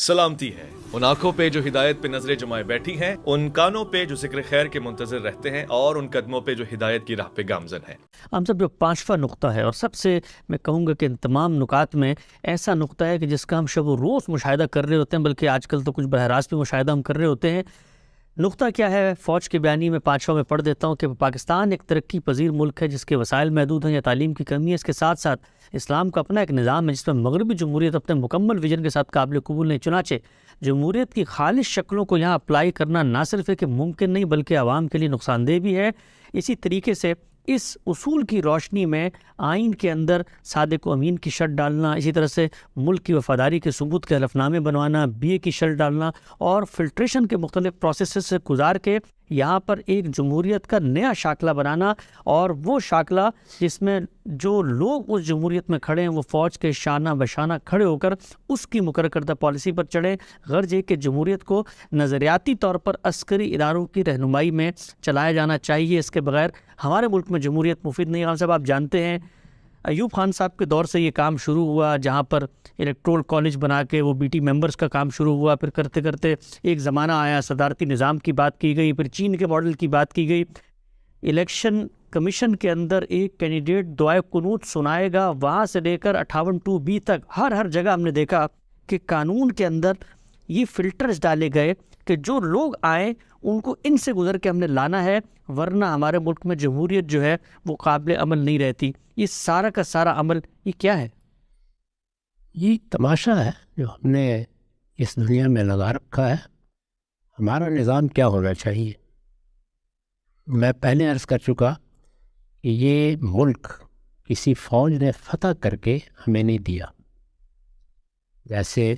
सलामती है उन आंखों पे जो हिदायत पे नजरें जमाए बैठी हैं, उन कानों पे जो जिक्र खैर के मुंतजर रहते हैं, और उन कदमों पे जो हिदायत की राह पे गामजन है। हम सब जो 5वां नुक्ता है, और सबसे मैं कहूँगा कि इन तमाम नुकात में ऐसा नुक्ता है कि जिसका हम शब रोज़ मुशाहिदा कर रहे होते हैं, बल्कि आजकल तो कुछ बरह रास्त भी मुशाहिदा हम कर रहे होते हैं। नुक्ता क्या है? फ़ौज के बयानी में 5वां में पढ़ देता हूँ कि पाकिस्तान एक तरक्की पजीर मुल्क है जिसके वसाइल महदूद हैं या तालीम की कमी है। इसके साथ साथ इस्लाम का अपना एक निज़ाम है जिसमें मगरबी जमहूरियत अपने मुकम्मल विजन के साथ काबिल कबूल नहीं। चुनाचे जमहूरियत की खालिश शक्लों को यहाँ अप्लाई करना ना सिर्फ है कि मुमकिन नहीं, बल्कि आवाम के लिए नुकसानदेह भी है। इसी तरीके से इस उसूल की रोशनी में आइन के अंदर सादिक व अमीन की शर्त डालना, इसी तरह से मुल्क की वफादारी के सबूत के हलफनामे बनवाना, बीए की शर्त डालना, और फिल्ट्रेशन के मुख्तलिफ प्रोसेस से गुजार के यहाँ पर एक जमहूरियत का नया शाकला बनाना, और वो शाकला जिसमें जो लोग उस जमहूरियत में खड़े हैं वो फ़ौज के शाना बशाना खड़े होकर उसकी मुकर्रर करदा पॉलिसी पर चढ़े। गर्ज है कि जमहूरियत को नज़रियाती तौर पर अस्करी इदारों की रहनुमाई में चलाया जाना चाहिए। इसके बगैर हमारे मुल्क में जमहूरियत मुफीद नहीं। खान साहब, आप जानते हैं अयूब खान साहब के दौर से ये काम शुरू हुआ, जहाँ पर इलेक्टोरल कॉलेज बना के वो बीटी मेंबर्स का काम शुरू हुआ। फिर करते करते एक ज़माना आया, सदारती निज़ाम की बात की गई, फिर चीन के मॉडल की बात की गई। इलेक्शन कमीशन के अंदर एक कैंडिडेट दुआए कुनूत सुनाएगा, वहाँ से लेकर 58(2)B तक हर जगह हमने देखा कि कानून के अंदर ये फ़िल्टर्स डाले गए कि जो लोग आए उनको इनसे गुजर के हमने लाना है, वरना हमारे मुल्क में जमहूरियत जो है वो काबिल अमल नहीं रहती। ये सारा का सारा अमल ये क्या है? ये तमाशा है जो हमने इस दुनिया में लगा रखा है। हमारा निज़ाम क्या होना चाहिए? मैं पहले अर्ज़ कर चुका कि ये मुल्क किसी फ़ौज ने फ़तह करके हमें नहीं दिया। जैसे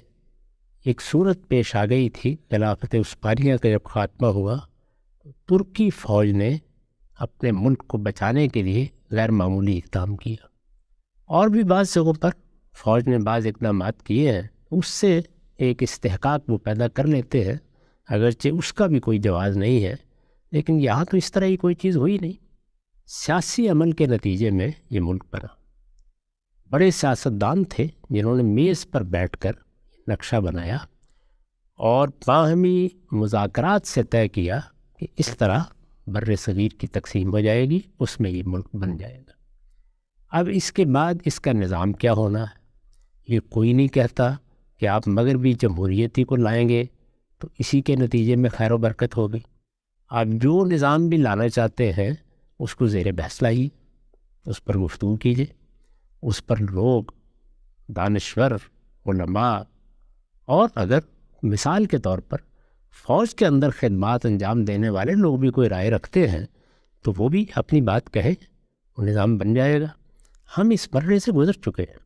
एक सूरत पेश आ गई थी खिलाफत उस्मानिया का जब ख़ात्मा हुआ, तो तुर्की फ़ौज ने अपने मुल्क को बचाने के लिए गैर मामूली इक़दाम किया, और भी बाज़ जगहों पर फ़ौज ने बाज़ इक़दामात किए हैं, उससे एक इस्तेहकाक वो पैदा कर लेते हैं, अगरचे उसका भी कोई जवाज़ नहीं है। लेकिन यहाँ तो इस तरह की कोई चीज़ हुई नहीं। सियासी अमल के नतीजे में ये मुल्क बना। बड़े सियासतदान थे जिन्होंने मेज़ पर बैठकर नक्शा बनाया और बाहमी मुज़ाकरात से तय किया कि इस तरह बर्रे सगीर की तकसीम हो जाएगी, उसमें ये मुल्क बन जाएगा। अब इसके बाद इसका निज़ाम क्या होना है, ये कोई नहीं कहता कि आप मगरबी जमहूरियती को लाएंगे तो इसी के नतीजे में खैर व बरकत होगी। आप जो निज़ाम भी लाना चाहते हैं उसको ज़ेर बहस लाइए, उस पर गुफ्तगू कीजिए, उस पर लोग, दानिश्वर, उलमा, और अगर मिसाल के तौर पर फ़ौज के अंदर खिदमात अंजाम देने वाले लोग भी कोई राय रखते हैं तो वो भी अपनी बात कहे, वो निज़ाम बन जाएगा। हम इस मरहले से गुजर चुके हैं।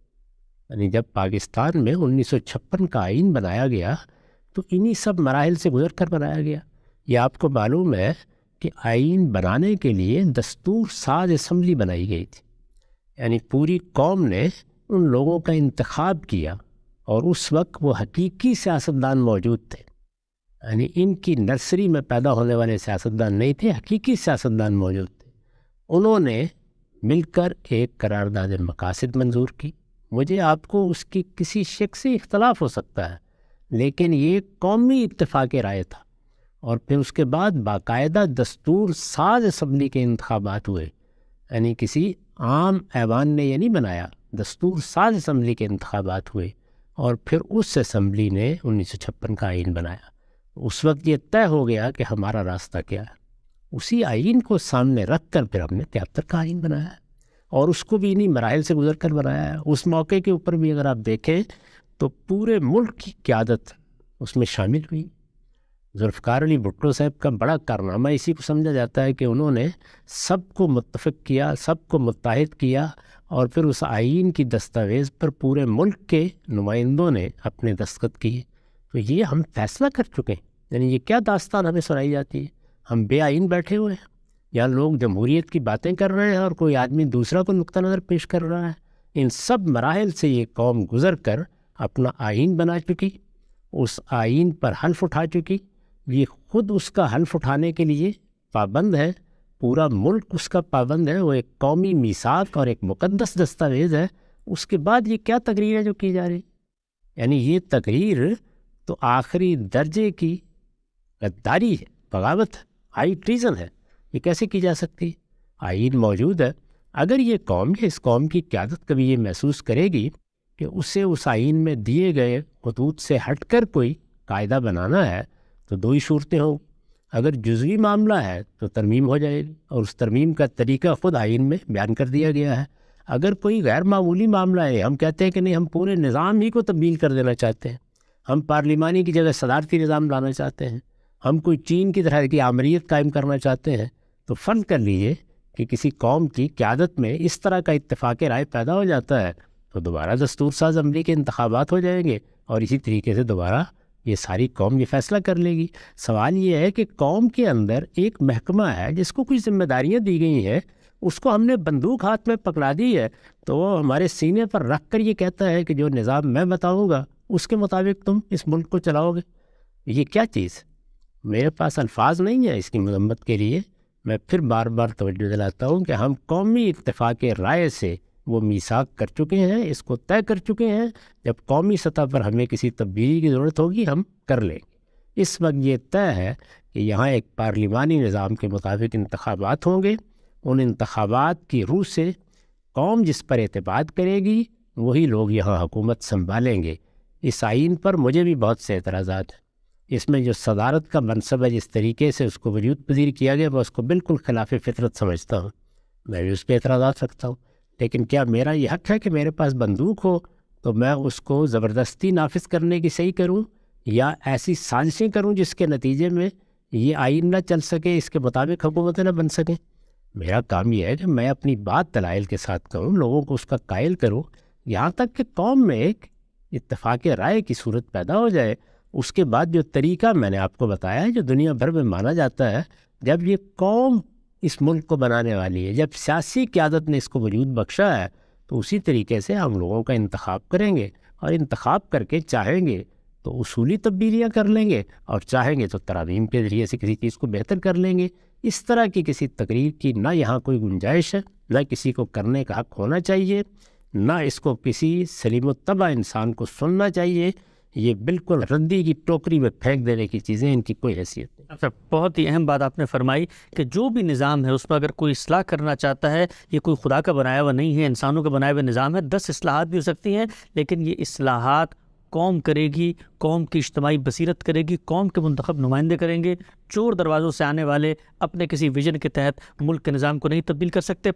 यानी जब पाकिस्तान में 1956 का आइन बनाया गया तो इन्हीं सब मराहिल से गुजर कर बनाया गया। ये आपको मालूम है कि आइन बनाने के लिए दस्तूर साज असम्बली बनाई गई थी, यानी पूरी कौम ने उन लोगों का इंतखाब किया, और उस वक्त वो हकीकी सियासतदान मौजूद थे। यानी इनकी नर्सरी में पैदा होने वाले सियासतदान नहीं थे, हकीकी सियासतदान मौजूद थे। उन्होंने मिलकर एक करारदाद मकासद मंजूर की। मुझे आपको उसकी किसी शक से इख्तलाफ हो सकता है, लेकिन ये कौमी इत्तेफाक राय था। और फिर उसके बाद बाकायदा दस्तूर साज असम्बली के इंतखाबात हुए, यानी किसी आम ऐवान ने ये नहीं बनाया, दस्तूर साज असम्बली के इंतखाबात हुए, और फिर उस असम्बली ने 1956 का आइन बनाया। उस वक्त ये तय हो गया कि हमारा रास्ता क्या है। उसी आइन को सामने रख कर फिर हमने 73 का आइन बनाया है, और उसको भी इन्हीं मराइल से गुजर कर बनाया है। उस मौके के ऊपर भी अगर आप देखें तो पूरे मुल्क की क़यादत उसमें शामिल हुई। जुल्फ़िकार अली भुट्टो साहब का बड़ा कारनामा इसी को समझा जाता है कि उन्होंने सबको मुत्तफ़िक़ किया, सबको मुत्ताहिद किया, और फिर उस आइन की दस्तावेज़ पर पूरे मुल्क के नुमाइंदों ने अपने दस्तखत किए। तो ये हम फैसला कर चुके हैं। यानी ये क्या दास्तान हमें सुनाई जाती है? हम बेआइन बैठे हुए हैं, या लोग जमहूरियत की बातें कर रहे हैं और कोई आदमी दूसरा को नुक्ता नज़र पेश कर रहा है। इन सब मराहिल से ये कौम गुज़र कर अपना आइन बना चुकी, उस आइन पर हल्फ उठा चुकी। ये ख़ुद उसका हल्फ उठाने के लिए पाबंद है, पूरा मुल्क उसका पाबंद है। वो एक कौमी मीसाक और एक मुक़द्दस दस्तावेज़ है। उसके बाद ये क्या तकरीर है जो की जा रही? यानी ये तकरीर تو آخری درجے کی غداری ہے، بغاوت ہے، ہائی ٹریزن ہے. یہ کیسے کی جا سکتی ہے؟ آئین موجود ہے. اگر یہ قوم یا اس قوم کی قیادت کبھی یہ محسوس کرے گی کہ اسے اس آئین میں دیے گئے خطوط سے ہٹ کر کوئی قاعدہ بنانا ہے تو دو ہی صورتیں ہوں. اگر جزوی معاملہ ہے تو ترمیم ہو جائے گی، اور اس ترمیم کا طریقہ خود آئین میں بیان کر دیا گیا ہے. اگر کوئی غیر معمولی معاملہ ہے، ہم کہتے ہیں کہ نہیں، ہم پورے نظام ہی کو تبدیل کر دینا چاہتے ہیں، ہم پارلیمانی کی جگہ صدارتی نظام لانا چاہتے ہیں، ہم کوئی چین کی طرح کی آمریت قائم کرنا چاہتے ہیں، تو فرض کر لیجئے کہ کسی قوم کی قیادت میں اس طرح کا اتفاق رائے پیدا ہو جاتا ہے تو دوبارہ دستور ساز اسمبلی کے انتخابات ہو جائیں گے، اور اسی طریقے سے دوبارہ یہ ساری قوم یہ فیصلہ کر لے گی. سوال یہ ہے کہ قوم کے اندر ایک محکمہ ہے جس کو کچھ ذمہ داریاں دی گئی ہیں، اس کو ہم نے بندوق ہاتھ میں پکڑا دی ہے، تو وہ ہمارے سینے پر رکھ کر یہ کہتا ہے کہ جو نظام میں بتاؤں گا اس کے مطابق تم اس ملک کو چلاؤ گے. یہ کیا چیز؟ میرے پاس الفاظ نہیں ہیں اس کی مذمت کے لیے. میں پھر بار بار توجہ دلاتا ہوں کہ ہم قومی اتفاق رائے سے وہ میثاق کر چکے ہیں، اس کو طے کر چکے ہیں. جب قومی سطح پر ہمیں کسی تبدیلی کی ضرورت ہوگی ہم کر لیں گے. اس وقت یہ طے ہے کہ یہاں ایک پارلیمانی نظام کے مطابق انتخابات ہوں گے. ان انتخابات کی روح سے قوم جس پر اعتماد کرے گی وہی لوگ یہاں حکومت سنبھالیں گے. اس آئین پر مجھے بھی بہت سے اعتراضات ہیں. اس میں جو صدارت کا منصب ہے جس طریقے سے اس کو وجود پذیر کیا گیا میں اس کو بالکل خلاف فطرت سمجھتا ہوں. میں بھی اس پہ اعتراضات رکھتا ہوں، لیکن کیا میرا یہ حق ہے کہ میرے پاس بندوق ہو تو میں اس کو زبردستی نافذ کرنے کی صحیح کروں، یا ایسی سازشیں کروں جس کے نتیجے میں یہ آئین نہ چل سکے، اس کے مطابق حکومتیں نہ بن سکیں؟ میرا کام یہ ہے کہ میں اپنی بات دلائل کے ساتھ کروں، لوگوں کو اس کا قائل کروں، یہاں تک کہ قوم میں ایک اتفاق رائے کی صورت پیدا ہو جائے. اس کے بعد جو طریقہ میں نے آپ کو بتایا ہے جو دنیا بھر میں مانا جاتا ہے، جب یہ قوم اس ملک کو بنانے والی ہے، جب سیاسی قیادت نے اس کو وجود بخشا ہے، تو اسی طریقے سے ہم لوگوں کا انتخاب کریں گے، اور انتخاب کر کے چاہیں گے تو اصولی تبدیلیاں کر لیں گے، اور چاہیں گے تو ترامیم کے ذریعے سے کسی چیز کو بہتر کر لیں گے. اس طرح کی کسی تقریر کی نہ یہاں کوئی گنجائش ہے، نہ کسی کو کرنے کا حق ہونا چاہیے، نہ اس کو کسی سلیم الطبع انسان کو سننا چاہیے. یہ بالکل ردی کی ٹوکری میں پھینک دینے کی چیزیں، ان کی کوئی حیثیت نہیں. اچھا، بہت ہی اہم بات آپ نے فرمائی کہ جو بھی نظام ہے اس میں اگر کوئی اصلاح کرنا چاہتا ہے، یہ کوئی خدا کا بنایا ہوا نہیں ہے، انسانوں کا بنایا ہوا نظام ہے. 10 اصلاحات بھی ہو سکتی ہیں، لیکن یہ اصلاحات قوم کرے گی، قوم کی اجتماعی بصیرت کرے گی، قوم کے منتخب نمائندے کریں گے. چور دروازوں سے آنے والے اپنے کسی ویژن کے تحت ملک کے نظام کو نہیں تبدیل کر سکتے.